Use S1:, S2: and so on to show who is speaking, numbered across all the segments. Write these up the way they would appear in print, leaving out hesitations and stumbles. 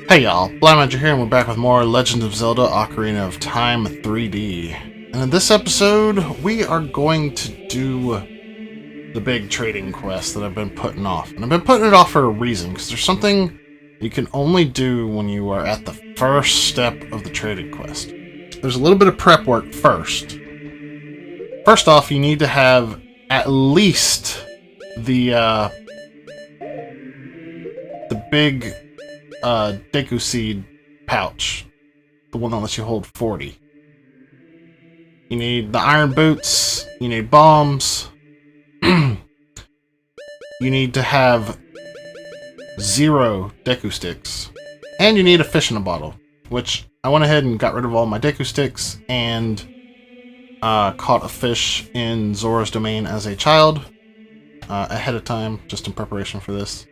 S1: Hey y'all, Blaumagier here, and we're back with more Legend of Zelda Ocarina of Time 3D. And in this episode, we are going to do the big trading quest that I've been putting off. And I've been putting it off for a reason, because there's something you can only do when you are at the first step of the trading quest. There's a little bit of prep work first. First off, you need to have at least the big Deku Seed pouch. The one that lets you hold 40. You need the iron boots, you need bombs, you need to have 0 Deku sticks, and you need a fish in a bottle, which I went ahead and got rid of all my Deku sticks and caught a fish in Zora's domain as a child ahead of time, just in preparation for this.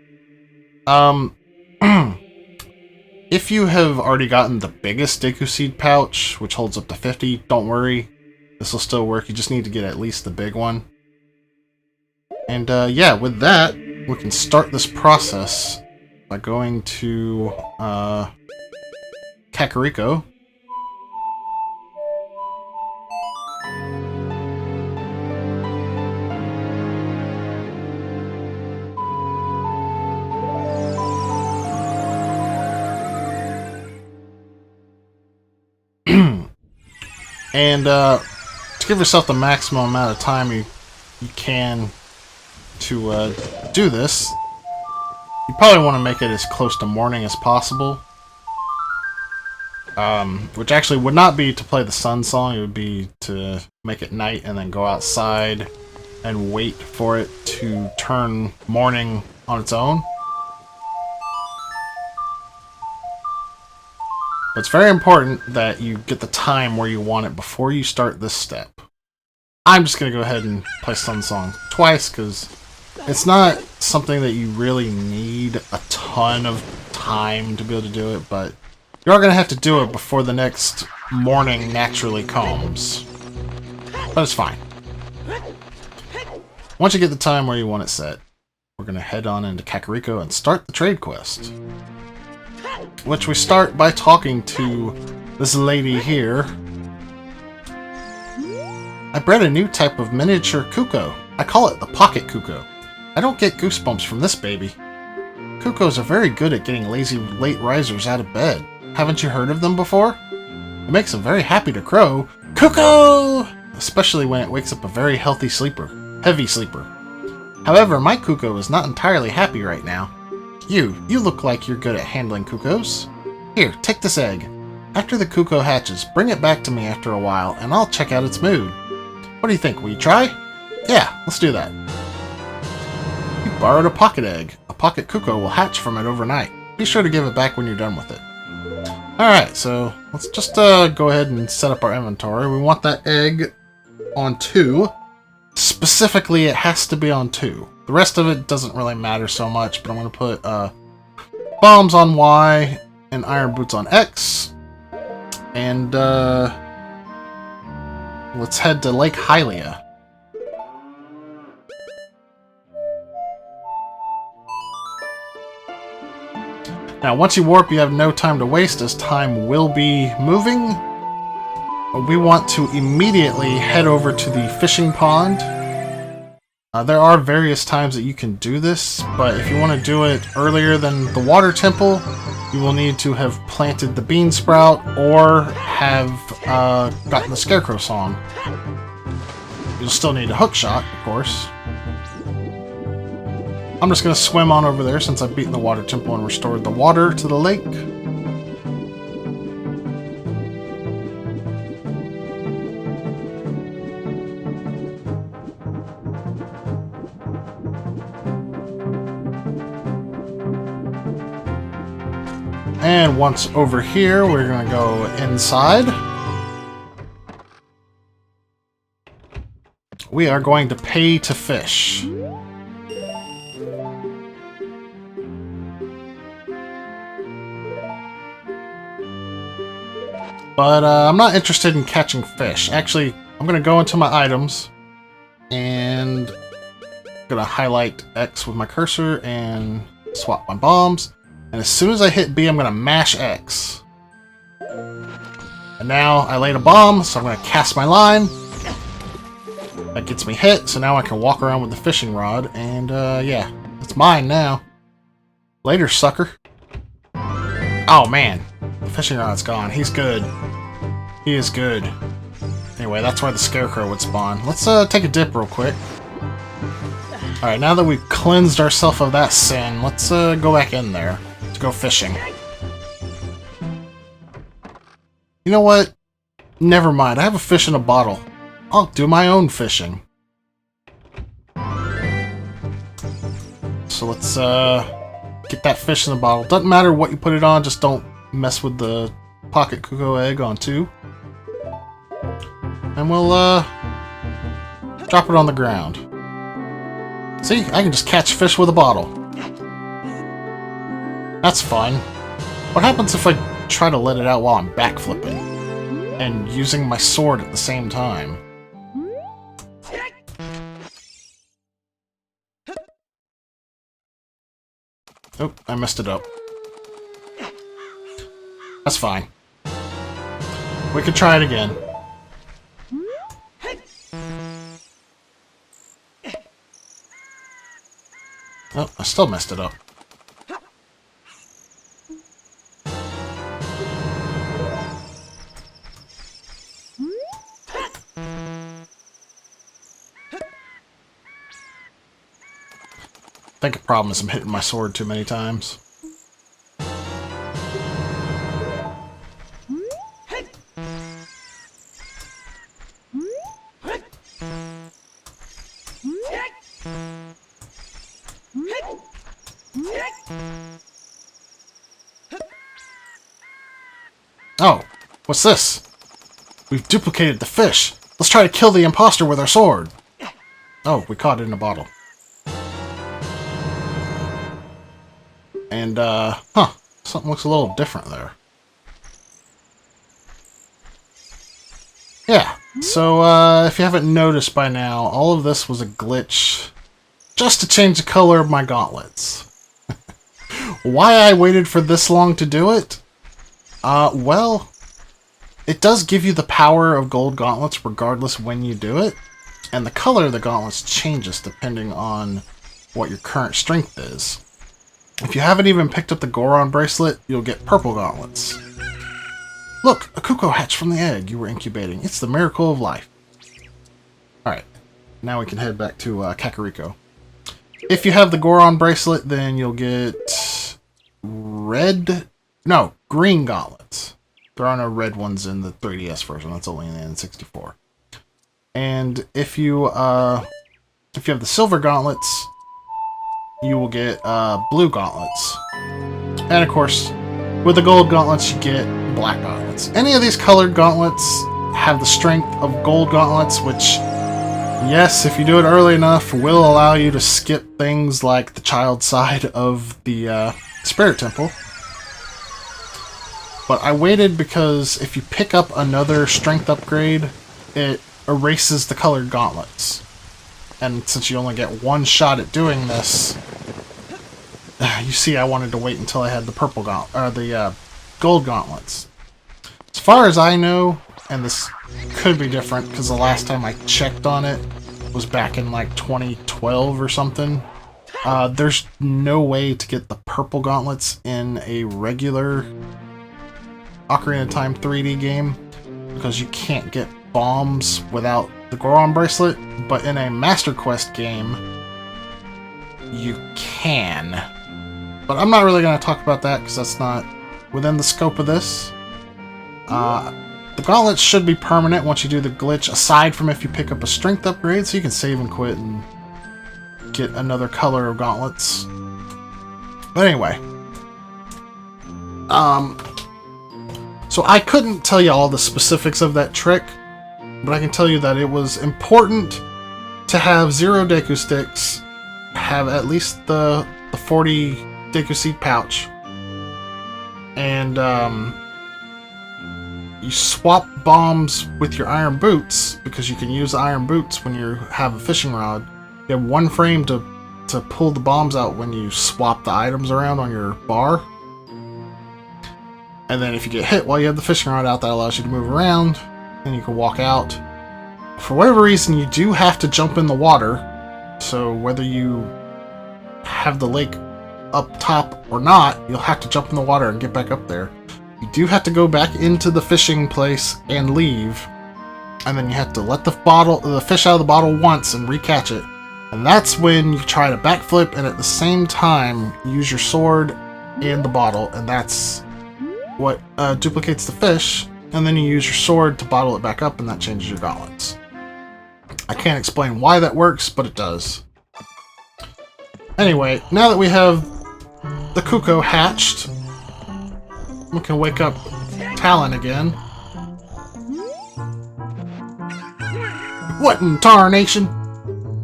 S1: If you have already gotten the biggest Deku Seed pouch, which holds up to 50, don't worry. This will still work. You just need to get at least the big one. And yeah, with that, we can start this process by going to Kakariko. And to give yourself the maximum amount of time you can to do this, you probably want to make it as close to morning as possible. Which actually would not be to play the sun song, it would be to make it night and then go outside and wait for it to turn morning on its own. But it's very important that you get the time where you want it before you start this step. I'm just going to go ahead and play Sun Song twice, because it's not something that you really need a ton of time to be able to do it, but you are going to have to do it before the next morning naturally comes. But it's fine. Once you get the time where you want it set, we're going to head on into Kakariko and start the trade quest. Which we start by talking to this lady here. I bred a new type of miniature Cuckoo. I call it the Pocket Cuckoo. I don't get goosebumps from this baby. Cuckoos are very good at getting lazy late risers out of bed. Haven't you heard of them before? It makes them very happy to crow, Cuckoo! Especially when it wakes up a very heavy sleeper. However, my Cuckoo is not entirely happy right now. You look like you're good at handling cuckoos. Here, take this egg. After the cuckoo hatches, bring it back to me after a while, and I'll check out its mood. What do you think, will you try? Yeah, let's do that. You borrowed a pocket egg. A pocket cuckoo will hatch from it overnight. Be sure to give it back when you're done with it. Alright, so let's just go ahead and set up our inventory. We want that egg on 2. Specifically, it has to be on 2. The rest of it doesn't really matter so much, but I'm going to put bombs on Y and iron boots on X. And let's head to Lake Hylia. Now, once you warp, you have no time to waste, as time will be moving. But we want to immediately head over to the fishing pond. There are various times that you can do this, but if you want to do it earlier than the water temple, you will need to have planted the bean sprout or have gotten the scarecrow song. You'll still need a hook shot, of course. I'm just going to swim on over there since I've beaten the water temple and restored the water to the lake. And once over here, we're going to go inside. We are going to pay to fish. But I'm not interested in catching fish. Actually, I'm going to go into my items and I'm going to highlight X with my cursor and swap my bombs. And as soon as I hit B, I'm going to mash X. And now I laid a bomb, so I'm going to cast my line. That gets me hit, so now I can walk around with the fishing rod, and yeah, it's mine now. Later, sucker. Oh man, the fishing rod's gone. He's good. He is good. Anyway, that's where the scarecrow would spawn. Let's take a dip real quick. Alright, now that we've cleansed ourselves of that sin, let's go back in there to go fishing. You know what? Never mind, I have a fish in a bottle. I'll do my own fishing. So let's get that fish in the bottle. Doesn't matter what you put it on, just don't mess with the pocket Cuckoo egg on 2. And we'll drop it on the ground. See, I can just catch fish with a bottle. That's fun. What happens if I try to let it out while I'm backflipping and using my sword at the same time? Oh, I messed it up. That's fine. We could try it again. Oh, I still messed it up. I think the problem is I'm hitting my sword too many times. Oh, what's this? We've duplicated the fish. Let's try to kill the imposter with our sword. Oh, we caught it in a bottle. And, something looks a little different there. Yeah, so, if you haven't noticed by now, all of this was a glitch just to change the color of my gauntlets. Why I waited for this long to do it? Well, it does give you the power of gold gauntlets regardless when you do it, and the color of the gauntlets changes depending on what your current strength is. If you haven't even picked up the Goron bracelet, you'll get purple gauntlets. Look, a Cuckoo hatched from the egg you were incubating. It's the miracle of life. Alright, now we can head back to Kakariko. If you have the Goron bracelet, then you'll get green gauntlets. There are no red ones in the 3DS version. That's only in the N64. And if you have the silver gauntlets, you will get blue gauntlets. And of course, with the gold gauntlets, you get black gauntlets. Any of these colored gauntlets have the strength of gold gauntlets, which, yes, if you do it early enough, will allow you to skip things like the child side of the Spirit Temple. But I waited because if you pick up another strength upgrade, it erases the colored gauntlets. And since you only get one shot at doing this, you see I wanted to wait until I had the purple the gold gauntlets. As far as I know, and this could be different because the last time I checked on it was back in like 2012 or something, there's no way to get the purple gauntlets in a regular Ocarina of Time 3D game because you can't get bombs without the Goron bracelet, but in a Master Quest game, you can. But I'm not really going to talk about that because that's not within the scope of this. The gauntlets should be permanent once you do the glitch, aside from if you pick up a strength upgrade, so you can save and quit and get another color of gauntlets. But anyway. So I couldn't tell you all the specifics of that trick, but I can tell you that it was important to have 0 Deku sticks, have at least the 40 Deku seed pouch, and you swap bombs with your iron boots, because you can use iron boots when you have a fishing rod. You have 1 frame to pull the bombs out when you swap the items around on your bar. And then if you get hit while you have the fishing rod out, that allows you to move around. And you can walk out. For whatever reason, you do have to jump in the water. So whether you have the lake up top or not, you'll have to jump in the water and get back up there. You do have to go back into the fishing place and leave. And then you have to let the fish out of the bottle once and recatch it. And that's when you try to backflip and at the same time use your sword and the bottle, and that's what duplicates the fish. And then you use your sword to bottle it back up, and that changes your gauntlets. I can't explain why that works, but it does. Anyway, now that we have the Cuckoo hatched, we can wake up Talon again. What in tarnation?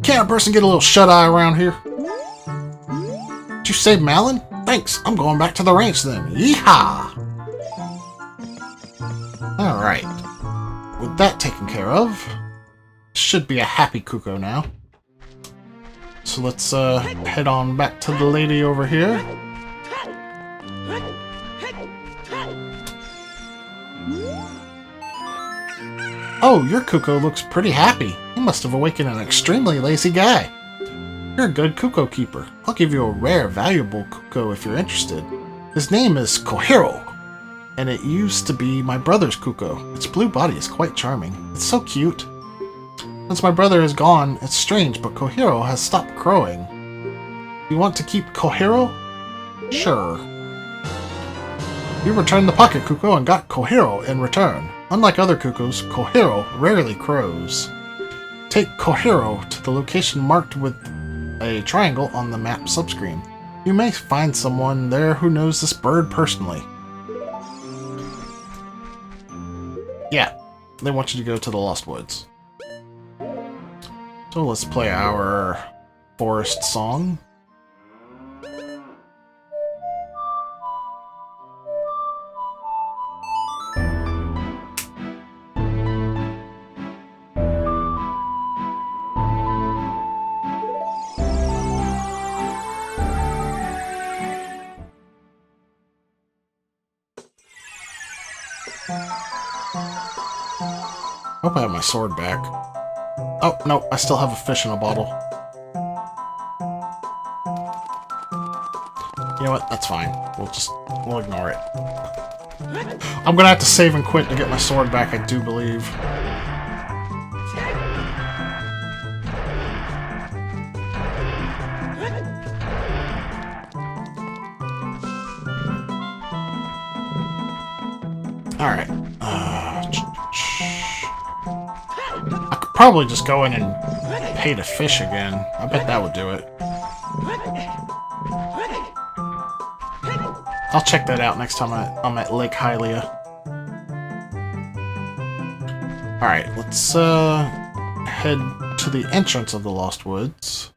S1: Can't a person get a little shut-eye around here? Did you save Malin? Thanks, I'm going back to the ranch then. Yeehaw! Alright. With that taken care of, should be a happy Cuckoo now. So let's head on back to the lady over here. Oh, your Cuckoo looks pretty happy. You must have awakened an extremely lazy guy. You're a good Cuckoo keeper. I'll give you a rare, valuable Cuckoo if you're interested. His name is Kohiro, and it used to be my brother's Cuckoo. Its blue body is quite charming. It's so cute. Since my brother is gone, it's strange, but Kohiro has stopped crowing. You want to keep Kohiro? Sure. You returned the pocket Cuckoo and got Kohiro in return. Unlike other Cuckoos, Kohiro rarely crows. Take Kohiro to the location marked with a triangle on the map subscreen. You may find someone there who knows this bird personally. Yeah, they want you to go to the Lost Woods. So let's play our forest song. I hope I have my sword back. Oh, no, I still have a fish in a bottle. You know what? That's fine. We'll ignore it. I'm gonna have to save and quit to get my sword back, I do believe. Alright. I could probably just go in and pay to fish again. I bet that would do it. I'll check that out next time I'm at Lake Hylia. Alright, let's head to the entrance of the Lost Woods.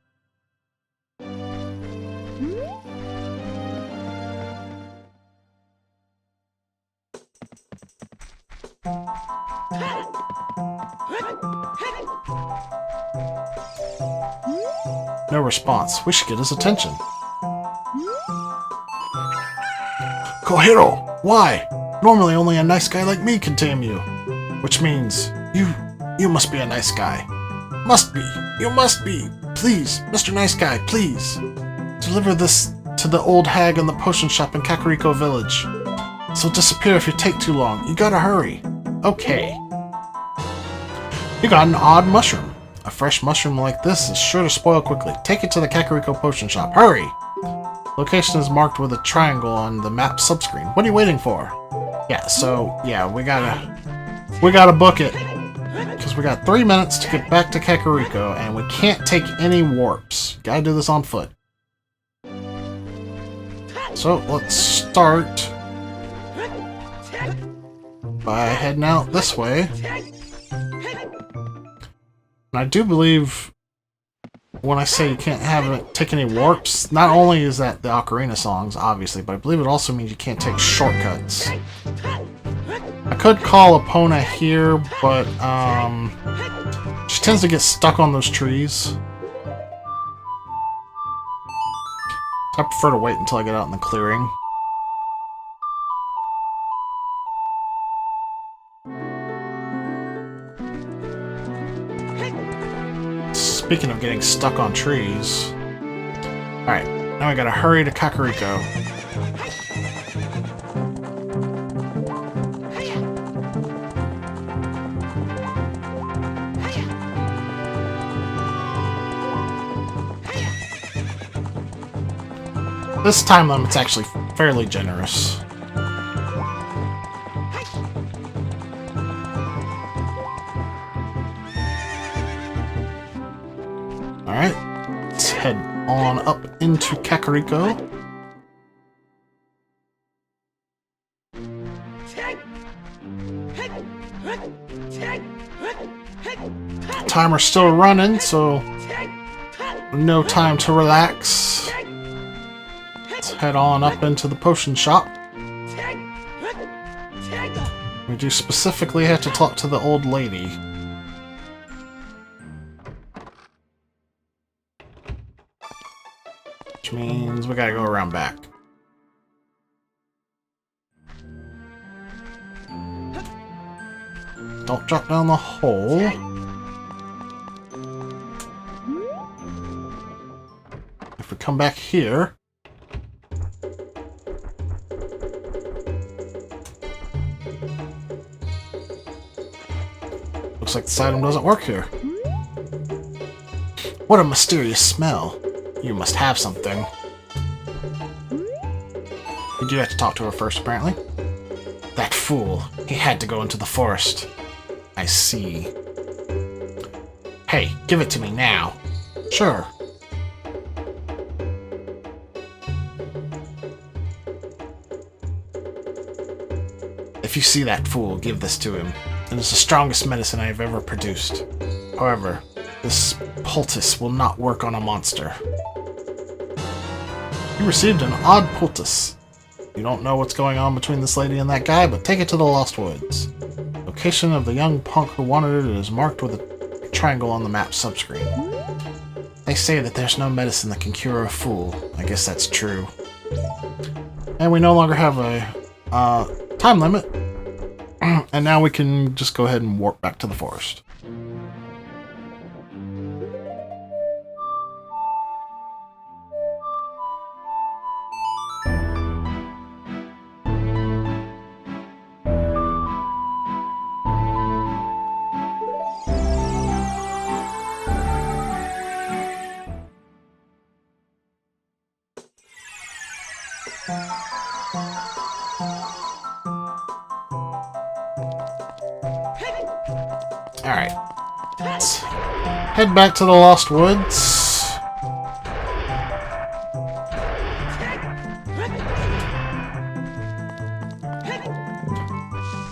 S1: No response. We should get his attention. Kohiro! Why? Normally only a nice guy like me can tame you. Which means, you must be a nice guy. Must be. You must be. Please, Mr. Nice Guy, please. Deliver this to the old hag in the potion shop in Kakariko Village. So disappear if you take too long. You gotta hurry. Okay. You got an odd mushroom. A fresh mushroom like this is sure to spoil quickly. Take it to the Kakariko potion shop. Hurry! Location is marked with a triangle on the map subscreen. What are you waiting for? Yeah, so, yeah, we gotta book it. Because we got 3 minutes to get back to Kakariko, and we can't take any warps. Gotta do this on foot. So, let's start by heading out this way. And I do believe when I say you can't take any warps, not only is that the Ocarina songs, obviously, but I believe it also means you can't take shortcuts. I could call Epona here, but she tends to get stuck on those trees. I prefer to wait until I get out in the clearing. Speaking of getting stuck on trees. Alright, now we gotta hurry to Kakariko. This time limit's actually fairly generous. Alright, let's head on up into Kakariko. Timer's still running, so no time to relax. Let's head on up into the potion shop. We do specifically have to talk to the old lady. Which means we gotta go around back. Don't drop down the hole. If we come back here... Looks like this item doesn't work here. What a mysterious smell. You must have something. We do have to talk to her first, apparently. That fool. He had to go into the forest. I see. Hey, give it to me now. Sure. If you see that fool, give this to him. It is the strongest medicine I have ever produced. However, this poultice will not work on a monster. You received an odd poultice. You don't know what's going on between this lady and that guy, but take it to the Lost Woods. Location of the young punk who wanted it is marked with a triangle on the map subscreen. They say that there's no medicine that can cure a fool. I guess that's true. And we no longer have a time limit. And now we can just go ahead and warp back to the forest. Alright. Let's head back to the Lost Woods.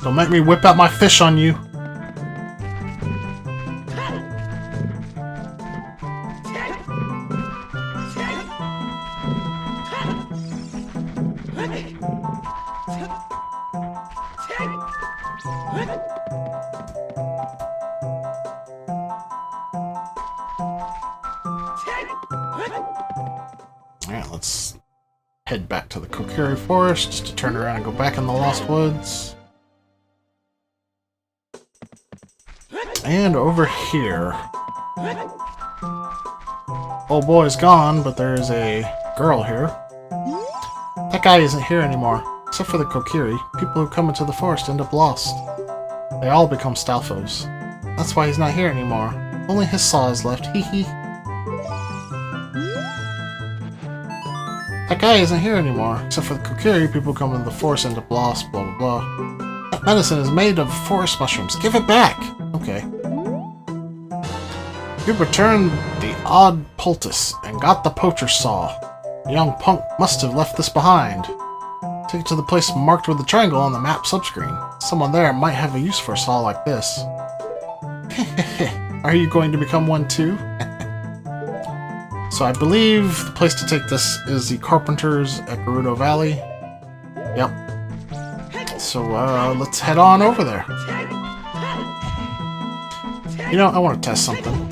S1: Don't make me whip out my fish on you. Alright, let's head back to the Kokiri Forest just to turn around and go back in the Lost Woods. And over here. Old boy's gone, but there's a girl here. That guy isn't here anymore. Except for the Kokiri, people who come into the forest end up lost. They all become Stalfos. That's why he's not here anymore. Only his saw is left, hee hee. That guy isn't here anymore. Except for the Kokiri, people who come into the forest end up lost, blah blah blah. That medicine is made of forest mushrooms. Give it back! Okay. You returned the odd poultice and got the poacher's saw. The young punk must have left this behind. Take it to the place marked with the triangle on the map subscreen. Someone there might have a use for a saw like this. Are you going to become one too? So I believe the place to take this is the Carpenters at Gerudo Valley. Yep. So let's head on over there. You know, I want to test something.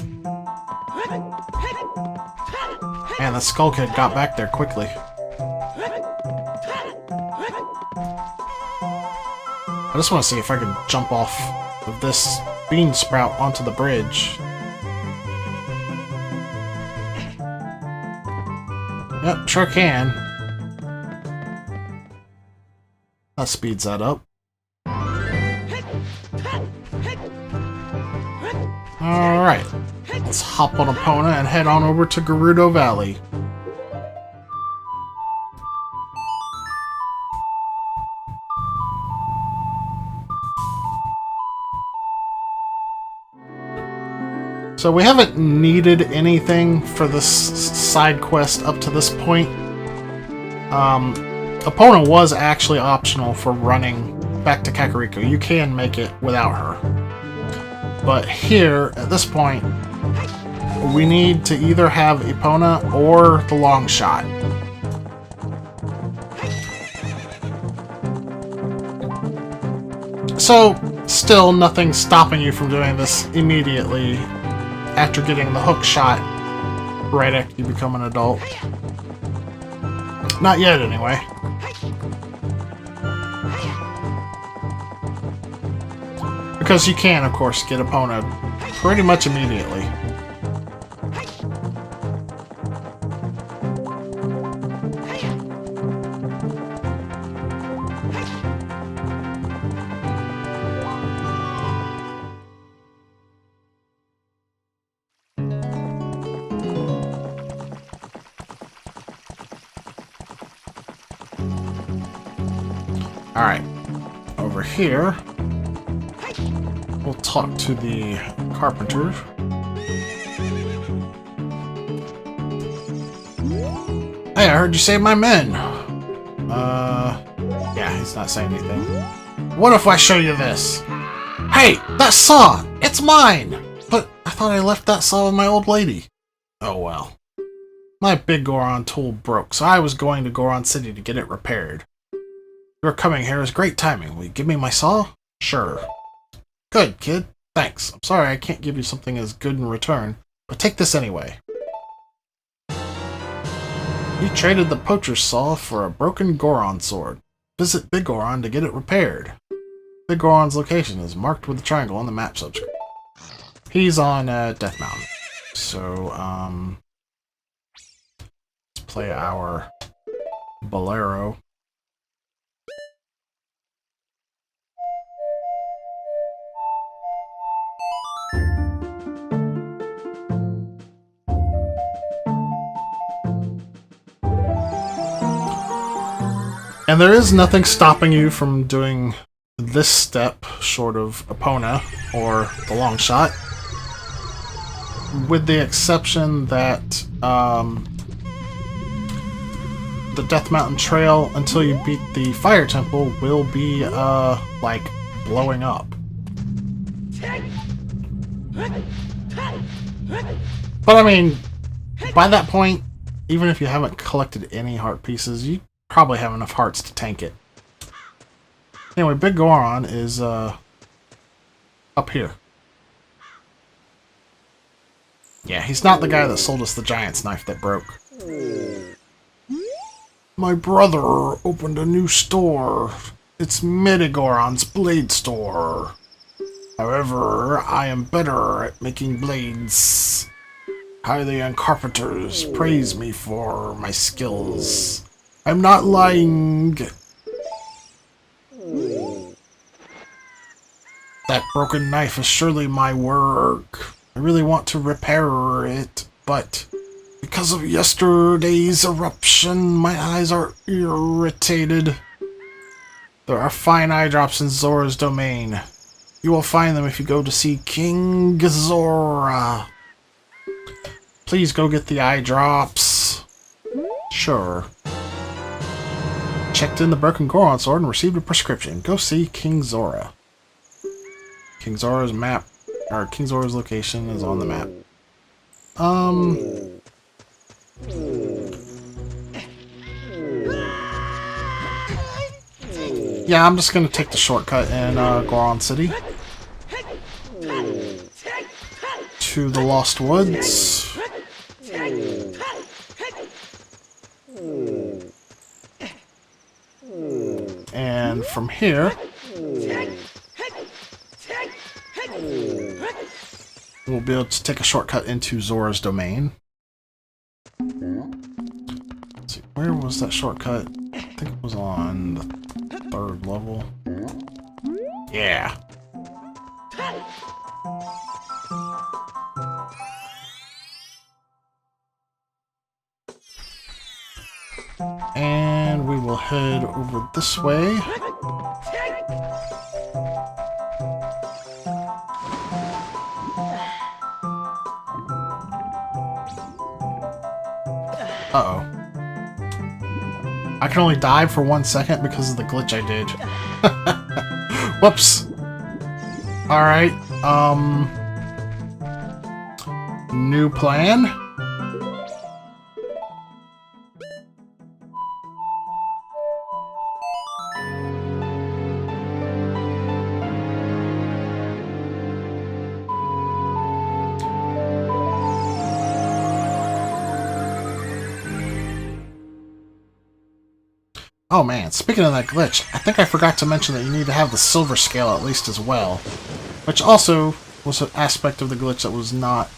S1: Man, that Skull Kid got back there quickly. I just want to see if I can jump off of this bean sprout onto the bridge. Yep, sure can. That speeds that up. Alright. Let's hop on Epona and head on over to Gerudo Valley. So we haven't needed anything for this side quest up to this point. Epona was actually optional for running back to Kakariko. You can make it without her. But here, at this point, we need to either have Epona or the long shot. So, still nothing stopping you from doing this immediately after getting the hook shot right after you become an adult. Not yet, anyway. Because you can, of course, get Epona pretty much immediately. Alright, over here, we'll talk to the carpenter. Hey, I heard you save my men! Yeah, he's not saying anything. What if I show you this? Hey, that saw! It's mine! But I thought I left that saw with my old lady. Oh well. My big Goron tool broke, so I was going to Goron City to get it repaired. Your coming here is great timing. Will you give me my saw? Sure. Good, kid. Thanks. I'm sorry I can't give you something as good in return, but take this anyway. You traded the poacher's saw for a broken Goron sword. Visit Big Goron to get it repaired. Big Goron's location is marked with a triangle on the map subscript. He's on Death Mountain. So, let's play our Bolero. And there is nothing stopping you from doing this step, short of Epona or the long shot, with the exception that the Death Mountain Trail, until you beat the Fire Temple, will be, like, blowing up. But I mean, by that point, even if you haven't collected any heart pieces, you probably have enough hearts to tank it. Anyway, Big Goron is up here. Yeah, he's not the guy that sold us the giant's knife that broke. My brother opened a new store. It's Medigoron's blade store. However, I am better at making blades. Hylian carpenters praise me for my skills. I'm not lying. That broken knife is surely my work. I really want to repair it, but because of yesterday's eruption, my eyes are irritated. There are fine eye drops in Zora's domain. You will find them if you go to see King Zora. Please go get the eye drops. Sure. Checked in the broken Goron sword and received a prescription. Go see King Zora. King Zora's map, or King Zora's location is on the map. Yeah, I'm just gonna take the shortcut in Goron City to the Lost Woods. And from here, we'll be able to take a shortcut into Zora's domain. Where was that shortcut? I think it was on the 3rd level. Yeah. And we will head over this way. Uh-oh. I can only dive for 1 second because of the glitch I did. Whoops. Alright, new plan? Oh man, speaking of that glitch, I think I forgot to mention that you need to have the silver scale at least as well. Which also was an aspect of the glitch that was not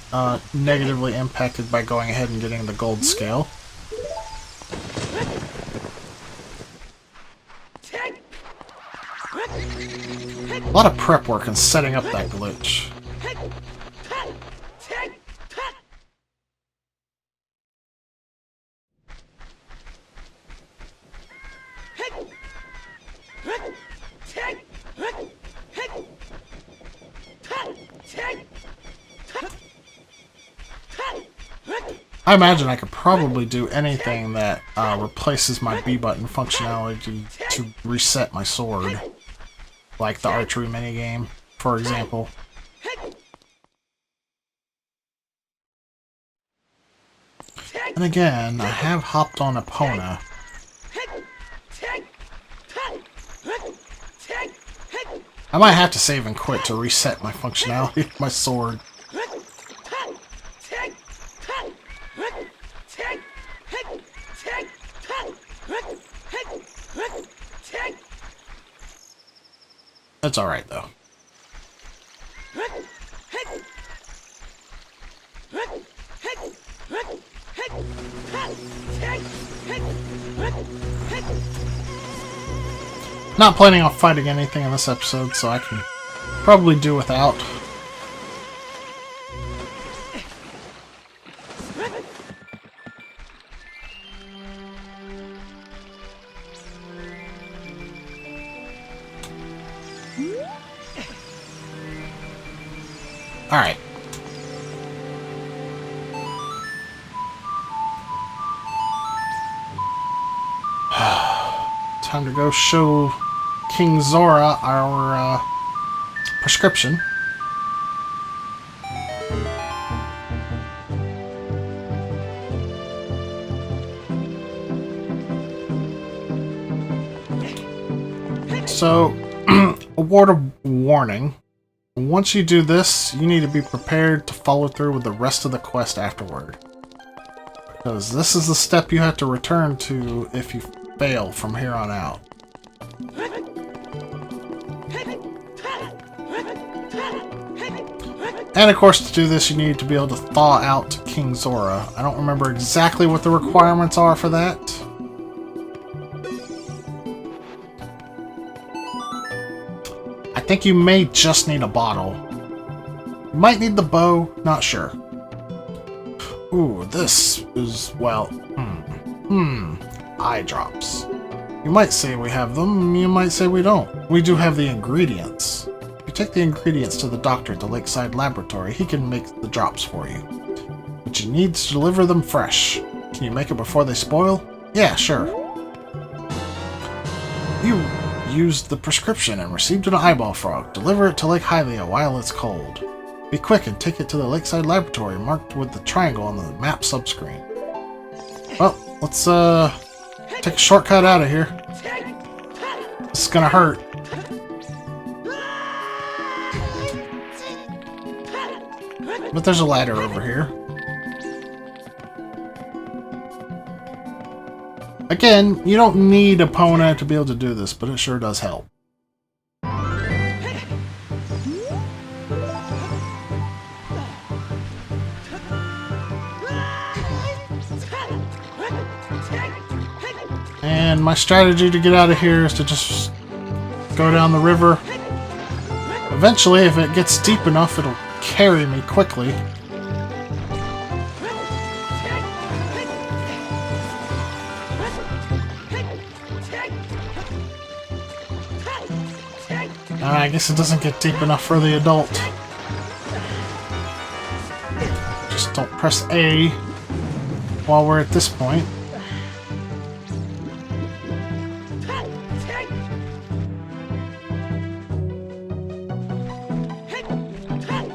S1: negatively impacted by going ahead and getting the gold scale. A lot of prep work in setting up that glitch. I imagine I could probably do anything that replaces my B button functionality to reset my sword. Like the archery minigame, for example. And again, I have hopped on Epona. I might have to save and quit to reset my functionality of my sword. That's alright, though. Not planning on fighting anything in this episode, so I can probably do without. Alright. Time to go show King Zora our prescription. So, a word of warning. Once you do this, you need to be prepared to follow through with the rest of the quest afterward. Because this is the step you have to return to if you fail from here on out. And of course, to do this, you need to be able to thaw out King Zora. I don't remember exactly what the requirements are for that. I think you may just need a bottle. You might need the bow, not sure. Ooh, this is, well, eye drops. You might say we have them, you might say we don't. We do have the ingredients. If you take the ingredients to the doctor at the Lakeside Laboratory, he can make the drops for you. But you need to deliver them fresh. Can you make it before they spoil? Yeah, sure. You used the prescription and received an eyeball frog. Deliver it to Lake Hylia while it's cold. Be quick and take it to the Lakeside Laboratory marked with the triangle on the map subscreen. Well, let's take a shortcut out of here. This is gonna hurt. But there's a ladder over here. Again, you don't need Epona to be able to do this, but it sure does help. And my strategy to get out of here is to just go down the river. Eventually, if it gets deep enough, it'll carry me quickly. I guess it doesn't get deep enough for the adult. Just don't press A while we're at this point.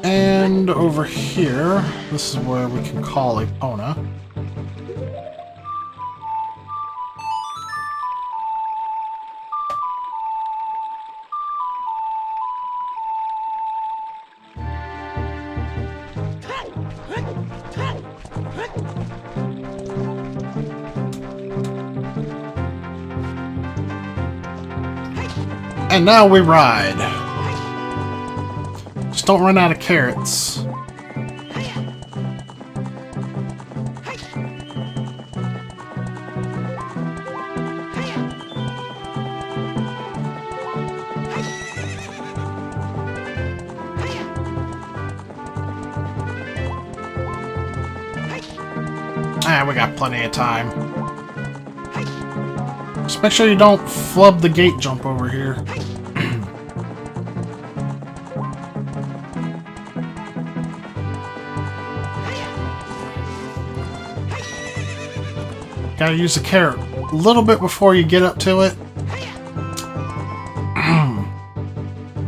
S1: And over here, this is where we can call Epona. And now we ride. Just don't run out of carrots. Ah, we got plenty of time. Just make sure you don't flub the gate jump over here. Gotta use the carrot a little bit before you get up to it.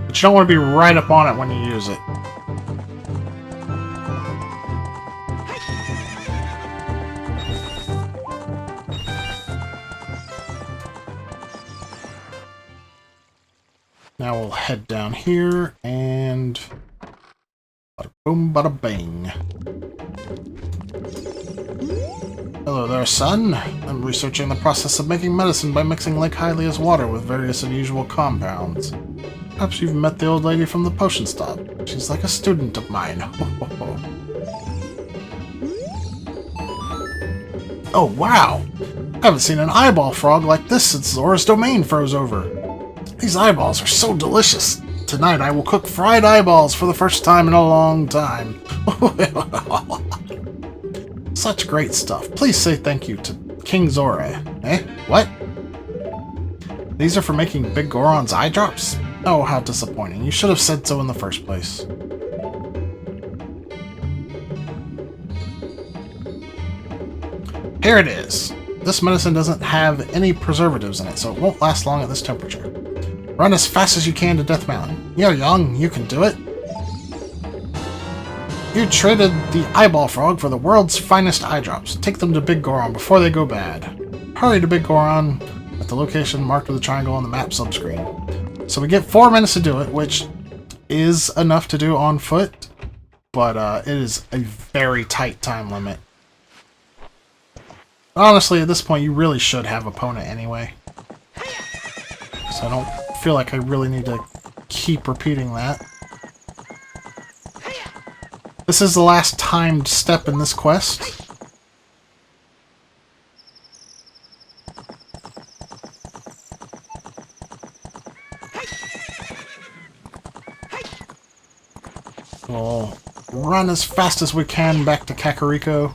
S1: But you don't want to be right up on it when you use it. Now we'll head down here and bada boom, bada bang. Hello there, son. I'm researching the process of making medicine by mixing Lake Hylia's water with various unusual compounds. Perhaps you've met the old lady from the potion stop. She's like a student of mine. Oh, wow! I haven't seen an eyeball frog like this since Zora's domain froze over. These eyeballs are so delicious. Tonight I will cook fried eyeballs for the first time in a long time. Such great stuff. Please say thank you to King Zora. Eh? What? These are for making Big Goron's eye drops? Oh, how disappointing. You should have said so in the first place. Here it is. This medicine doesn't have any preservatives in it, so it won't last long at this temperature. Run as fast as you can to Death Mountain. You're young, you can do it. You traded the eyeball frog for the world's finest eye drops. Take them to Big Goron before they go bad. Hurry to Big Goron at the location marked with a triangle on the map subscreen. So we get 4 minutes to do it, which is enough to do on foot, but it is a very tight time limit. Honestly, at this point, you really should have Epona anyway. So I don't feel like I really need to keep repeating that. This is the last timed step in this quest. We'll run as fast as we can back to Kakariko.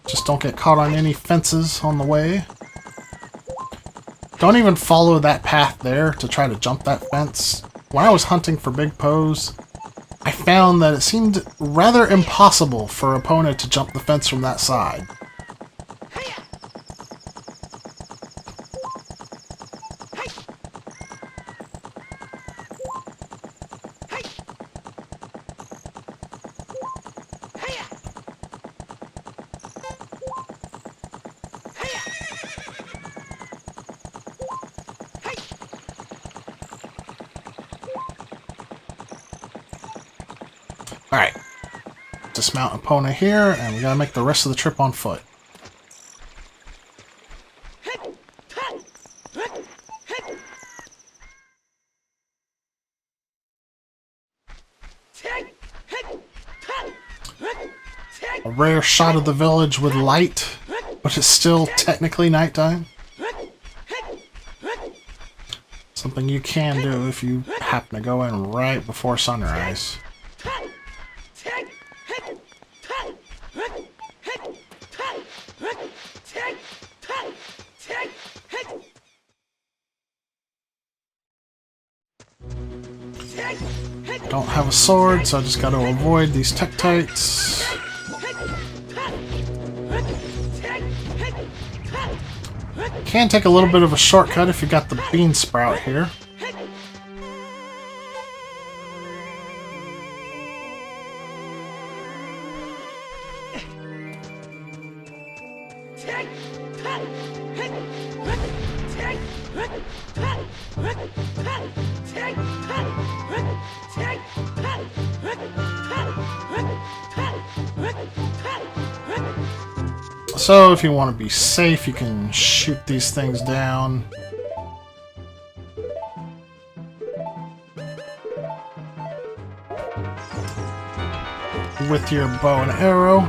S1: Just don't get caught on any fences on the way. Don't even follow that path there to try to jump that fence. When I was hunting for Big Pose, I found that it seemed rather impossible for Epona to jump the fence from that side. Alright, dismount Epona here, and we gotta make the rest of the trip on foot. A rare shot of the village with light, but it's still technically nighttime. Something you can do if you happen to go in right before sunrise. Don't have a sword, so I just gotta avoid these Tektites. Can take a little bit of a shortcut if you got the bean sprout here. So if you want to be safe, you can shoot these things down. With your bow and arrow.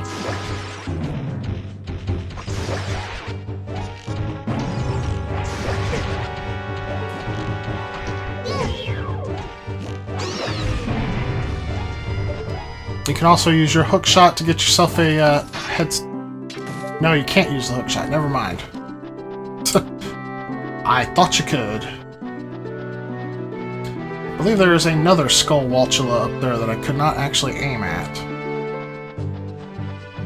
S1: You can also use your hook shot to get yourself a head... No, you can't use the hook shot. Never mind. I thought you could. I believe there is another Skull Waltula up there that I could not actually aim at.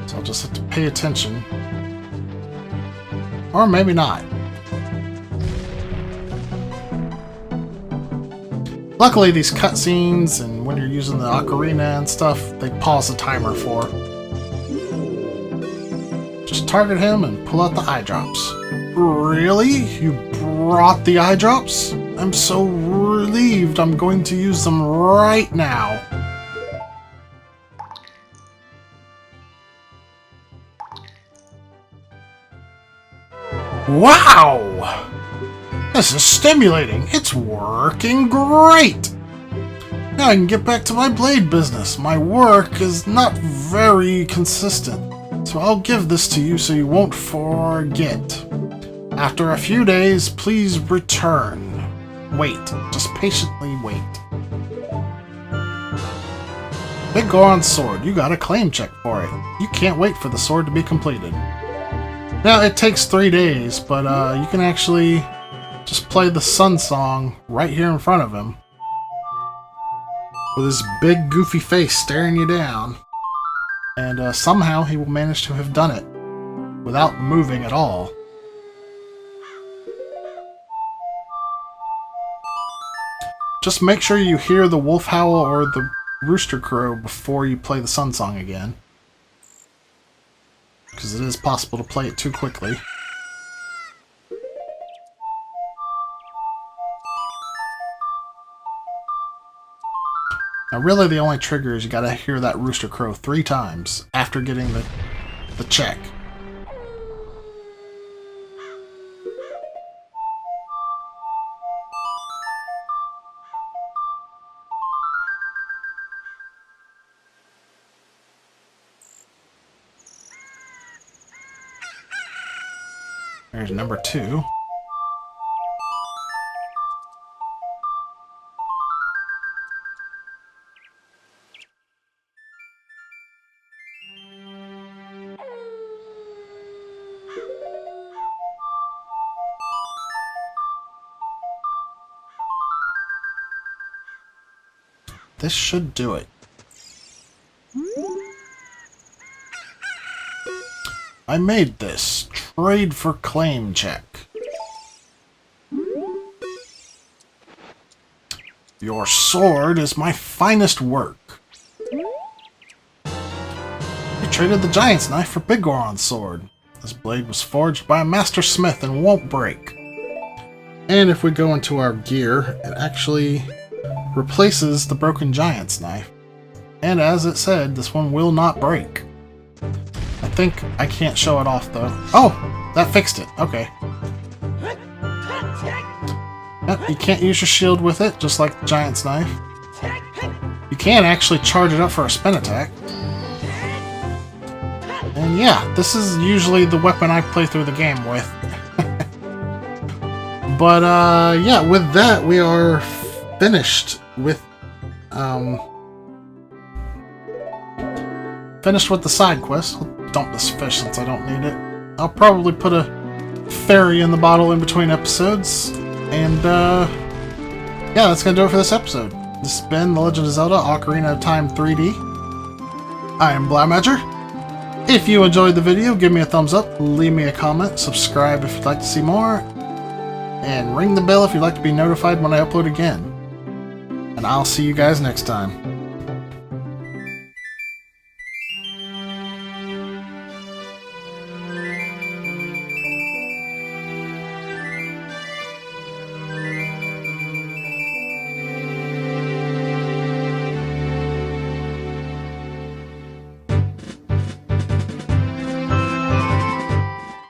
S1: So I'll just have to pay attention. Or maybe not. Luckily, these cutscenes and when you're using the Ocarina and stuff, they pause the timer for. Just target him and pull out the eye drops. Really? You brought the eye drops? I'm so relieved I'm going to use them right now. Wow! This is stimulating. It's working great! Now I can get back to my blade business. My work is not very consistent. So I'll give this to you so you won't forget. After a few days, please return. Wait. Just patiently wait. Big Goron's sword. You got a claim check for it. You can't wait for the sword to be completed. Now, it takes 3 days, but you can actually just play the Sun Song right here in front of him. With his big goofy face staring you down. And somehow he will manage to have done it without moving at all. Just make sure you hear the wolf howl or the rooster crow before you play the Sun Song again. Because it is possible to play it too quickly. Now really the only trigger is you gotta hear that rooster crow 3 times after getting the check. There's number 2. This should do it. I made this. Trade for claim check. Your sword is my finest work. You traded the giant's knife for Big Goron's sword. This blade was forged by a master smith and won't break. And if we go into our gear, it actually replaces the broken giant's knife. And as it said, this one will not break. I think I can't show it off though. Oh! That fixed it. Okay. Yep, you can't use your shield with it, just like the giant's knife. You can actually charge it up for a spin attack. And yeah, this is usually the weapon I play through the game with. Yeah, with that, we are finished with the side quest. I'll dump this fish since I don't need it. I'll probably put a fairy in the bottle in between episodes. And yeah, that's gonna do it for this episode. This has been The Legend of Zelda Ocarina of Time 3D. I am Blaumagier. If you enjoyed the video, give me a thumbs up, leave me a comment, subscribe if you'd like to see more, and ring the bell if you'd like to be notified when I upload again. And I'll see you guys next time.